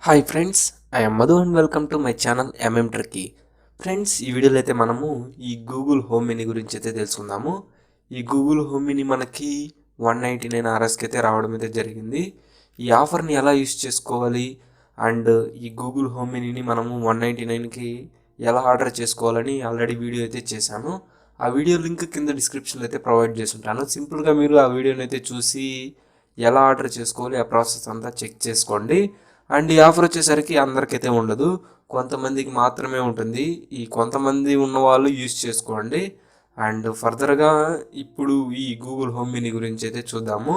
Hi friends, I'm Madhu and welcome to my channel MM tricky. Friends, ఈ వీడియోలో అయితే మనము ఈ గూగుల్ హోమ్ మినీ గురించి అయితే తెలుసుకుందాము. ఈ గూగుల్ హోమ్ మినీ మనకి 199 RSకి అయితే రావడం అయితే జరిగింది. ఈ ఆఫర్ని ఎలా యూస్ చేసుకోవాలి అండ్ ఈ గూగుల్ హోమ్ మినీని మనము 199కి ఎలా ఆర్డర్ చేసుకోవాలని ఆల్రెడీ వీడియో అయితే చేశాను. ఆ వీడియో లింక్ కింద డిస్క్రిప్షన్లో అయితే ప్రొవైడ్ చేసి ఉంటాను. సింపుల్గా మీరు ఆ వీడియోని అయితే చూసి ఎలా ఆర్డర్ చేసుకోవాలి ఆ ప్రాసెస్ అంతా చెక్ చేసుకోండి. అండ్ ఈ ఆఫర్ వచ్చేసరికి అందరికైతే ఉండదు, కొంతమందికి మాత్రమే ఉంటుంది. ఈ కొంతమంది ఉన్న వాళ్ళు యూజ్ చేసుకోండి. అండ్ ఫర్దర్గా ఇప్పుడు ఈ గూగుల్ హోమ్ మినీ గురించి అయితే చూద్దాము.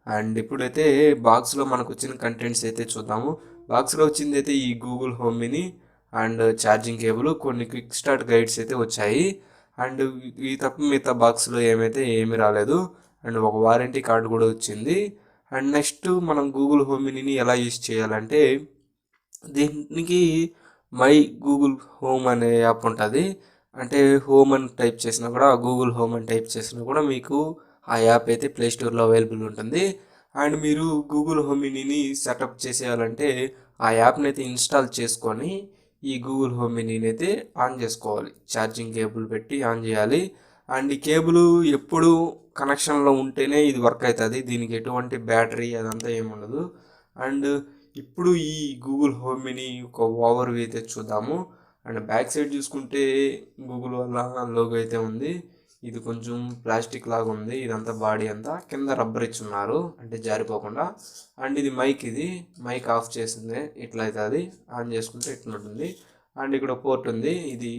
అండ్ ఇప్పుడైతే బాక్స్లో మనకు వచ్చిన కంటెంట్స్ అయితే చూద్దాము. బాక్స్లో వచ్చింది అయితే ఈ Google home mini and charging cable, కొన్ని క్విక్ స్టార్ట్ గైడ్స్ అయితే వచ్చాయి. అండ్ ఈ తప్ప మిగతా బాక్స్లో ఏమీ రాలేదు. అండ్ ఒక వారంటీ కార్డు కూడా వచ్చింది. అండ్ నెక్స్ట్ మనం గూగుల్ హోమ్ మినీని ఎలా యూజ్ చేయాలంటే, దీనికి మై గూగుల్ హోమ్ అనే యాప్ ఉంటుంది. అంటే హోమ్ అని టైప్ చేసినా కూడా, గూగుల్ హోమ్ అని టైప్ చేసినా కూడా మీకు ఆ యాప్ అయితే ప్లే స్టోర్లో అవైలబుల్ ఉంటుంది. అండ్ మీరు గూగుల్ హోమ్ మినీని సెటప్ చేసేయాలంటే ఆ యాప్ని అయితే ఇన్స్టాల్ చేసుకొని ఈ గూగుల్ హోమ్ మినీని అయితే ఆన్ చేసుకోవాలి. ఛార్జింగ్ కేబుల్ పెట్టి ఆన్ చేయాలి. అండ్ ఈ కేబుల్ ఎప్పుడు కనెక్షన్లో ఉంటేనే ఇది వర్క్ అవుతుంది. దీనికి ఎటువంటి బ్యాటరీ అదంతా ఏముండదు. అండ్ ఇప్పుడు ఈ గూగుల్ హోమ్ మినీ ఒక ఓవర్ వ్యూ అయితే చూద్దాము. అండ్ బ్యాక్ సైడ్ చూసుకుంటే గూగుల్ వల్ల లోగో అయితే ఉంది. ఇది కొంచెం ప్లాస్టిక్ లాగా ఉంది. ఇదంతా బాడీ అంతా కింద రబ్బర్ ఇచ్చున్నారు అంటే జారిపోకుండా. అండ్ ఇది మైక్ ఆఫ్ చేసింది ఇట్లా అవుతుంది, ఆన్ చేసుకుంటే ఇట్లా ఉంటుంది. అండ్ ఇక్కడ పోర్ట్ ఉంది, ఇది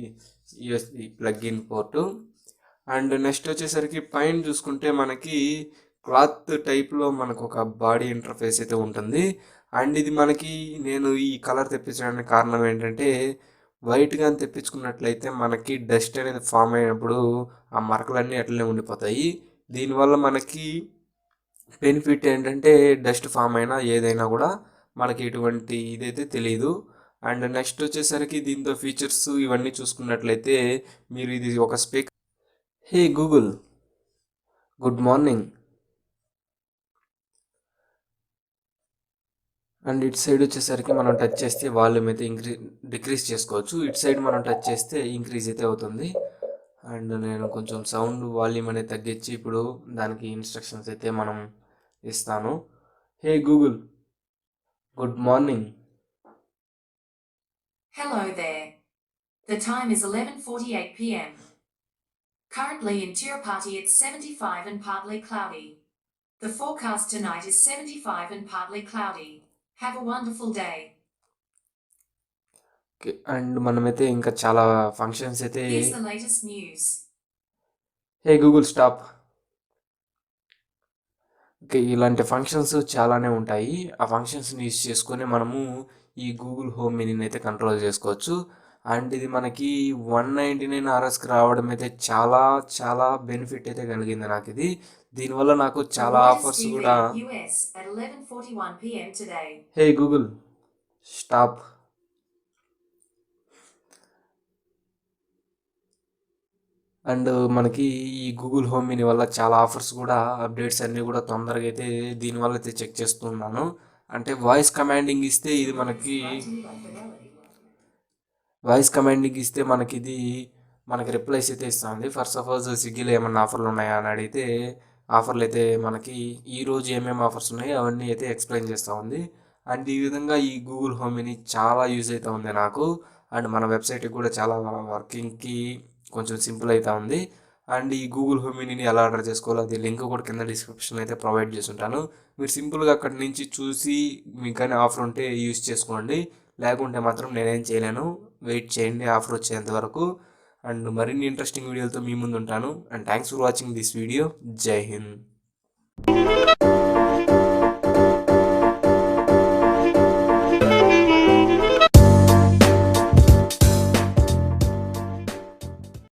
USB plug in port. And next వచ్చేసరికి పైన చూసుకుంటే మనకి క్లాత్ టైప్లో మనకు ఒక బాడీ ఇంటర్ఫేస్ అయితే ఉంటుంది. అండ్ ఇది మనకి, నేను ఈ కలర్ తెప్పించడానికి కారణం ఏంటంటే, వైట్గా తెప్పించుకున్నట్లయితే మనకి డస్ట్ అనేది ఫామ్ అయినప్పుడు ఆ మరకలన్నీ అట్లనే ఉండిపోతాయి. దీనివల్ల మనకి బెనిఫిట్ ఏంటంటే, డస్ట్ ఫామ్ అయినా ఏదైనా కూడా మనకి ఎటువంటి ఇదైతే తెలియదు. అండ్ నెక్స్ట్ వచ్చేసరికి దీంతో ఫీచర్స్ ఇవన్నీ చూసుకున్నట్లయితే, మీరు ఇది ఒక speaker. Hey Google, good morning. And ఇటు సైడ్ వచ్చేసరికి మనం టచ్ చేస్తే వాల్యూమ్ అయితే డిక్రీజ్ చేసుకోవచ్చు. ఇటు సైడ్ మనం టచ్ చేస్తే ఇంక్రీజ్ అయితే అవుతుంది. అండ్ నేను కొంచెం సౌండ్ వాల్యూమ్ అనేది తగ్గించి ఇప్పుడు దానికి ఇన్స్ట్రక్షన్స్ అయితే మనం ఇస్తాను. హే Google, good morning. Hello there. The time is 11:48 p.m. Currently in Tirupati it's 75 and partly cloudy. The forecast tonight is 75 and partly cloudy. Have a wonderful day. And మనమైతే ఇంకా చాలా ఫంక్షన్స్ అయితే. Here's the latest news. Hey Google stop. Okay, ఇలాంటి functions చాలానే ఉంటాయి. ఆ ఫంక్షన్స్ని use చేసుకొని మనము ఈ గూగుల్ హోమ్ మినీని అయితే కంట్రోల్ చేసుకోవచ్చు. అండ్ ఇది మనకి 199 RSకి రావడం అయితే చాలా చాలా బెనిఫిట్ అయితే కలిగింది నాకు ఇది. దీనివల్ల నాకు చాలా ఆఫర్స్ కూడా. హే గూగుల్ స్టాప్. అండ్ మనకి ఈ గూగుల్ హోమ్ మినీ వల్ల చాలా ఆఫర్స్ కూడా, అప్డేట్స్ అన్నీ కూడా తొందరగా అయితే దీనివల్ల అయితే చెక్ చేస్తున్నాను. అంటే వాయిస్ కమాండింగ్ ఇస్తే ఇది మనకి మనకి రిప్లైస్ అయితే ఇస్తుంది. ఫర్ సపోజ్ స్విగ్గీలో ఏమన్నా ఆఫర్లు ఉన్నాయా అని అడిగితే, ఆఫర్లు అయితే మనకి ఈరోజు ఏమేమి ఆఫర్స్ ఉన్నాయో అవన్నీ అయితే ఎక్స్ప్లెయిన్ చేస్తూ ఉంది. అండ్ ఈ విధంగా ఈ గూగుల్ హోమ్ మినీ చాలా యూజ్ అవుతూ ఉంది నాకు. అండ్ మన వెబ్సైట్కి కూడా చాలా వర్కింగ్కి కొంచెం సింపుల్ అవుతూ ఉంది. అండ్ ఈ గూగుల్ హోమ్ మినీని ఎలా ఆర్డర్ చేసుకోవాలో అది లింక్ కూడా కింద డిస్క్రిప్షన్ అయితే ప్రొవైడ్ చేసి ఉంటాను. మీరు సింపుల్గా అక్కడి నుంచి చూసి మీకు కానీ ఆఫర్ ఉంటే యూజ్ చేసుకోండి. లేకుంటే మాత్రం నేనేం చేయలేను, వెయిట్ చేయండి ఆఫర్ వచ్చేంత వరకు. అండ్ మరిన్ని ఇంట్రెస్టింగ్ వీడియోలతో మీ ముందు ఉంటాను. And thanks for watching this video. జై హింద్.